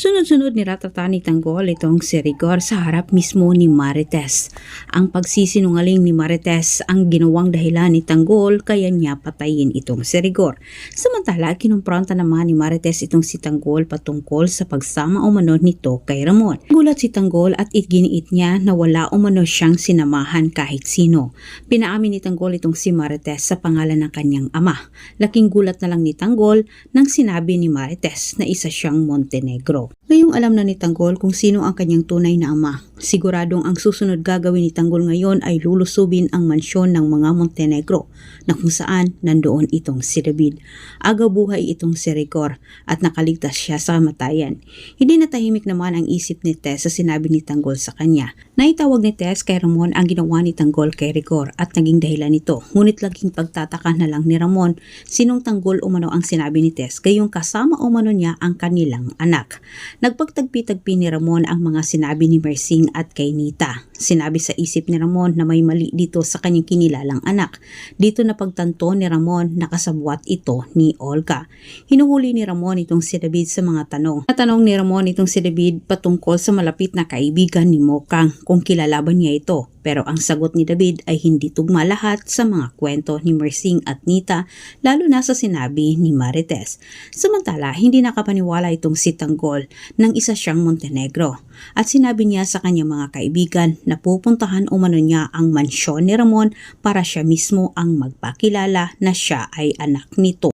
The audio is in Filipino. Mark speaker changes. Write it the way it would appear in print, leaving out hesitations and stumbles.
Speaker 1: Sunod-sunod niratata ni Tanggol itong si Rigor sa harap mismo ni Marites. Ang pagsisinungaling ni Marites ang ginawang dahilan ni Tanggol kaya niya patayin itong si Rigor. Samantala, kinumpronta naman ni Marites itong si Tanggol patungkol sa pagsama umano nito kay Ramon. Gulat si Tanggol at iginiit niya na wala umano siyang sinamahan kahit sino. Pinaamin ni Tanggol itong si Marites sa pangalan ng kanyang ama. Laking gulat na lang ni Tanggol nang sinabi ni Marites na isa siyang Montenegro. Ngayong alam na ni Tanggol kung sino ang kanyang tunay na ama. Siguradong ang susunod gagawin ni Tanggol ngayon ay lulusubin ang mansyon ng mga Montenegro na kung saan nandoon itong si David. Agaw buhay itong si Rigor at nakaligtas siya sa kamatayan. Hindi natahimik naman ang isip ni Tess sa sinabi ni Tanggol sa kanya. Naitawag ni Tess kay Ramon ang ginawa ni Tanggol kay Rigor at naging dahilan nito. Ngunit laging pagtataka na lang ni Ramon sinong Tanggol umano ang sinabi ni Tess gayong kasama umano niya ang kanilang anak. Nagpagtagpi-tagpi ni Ramon ang mga sinabi ni Mersing at kay Nita. Sinabi sa isip ni Ramon na may mali dito sa kanyang kinilalang anak. Dito na pagtanto ni Ramon na kasabwat ito ni Olga. Hinuhuli ni Ramon itong si David sa mga tanong. Natanong ni Ramon itong si David patungkol sa malapit na kaibigan ni Mokang kung kilala ba niya ito. Pero ang sagot ni David ay hindi tugma lahat sa mga kwento ni Mersing at Nita, lalo na sa sinabi ni Marites. Samantala, hindi nakapaniwala itong si Tanggol nang isa siyang Montenegro. At sinabi niya sa kanyang mga kaibigan na pupuntahan umano niya ang mansyon ni Ramon para siya mismo ang magpakilala na siya ay anak nito.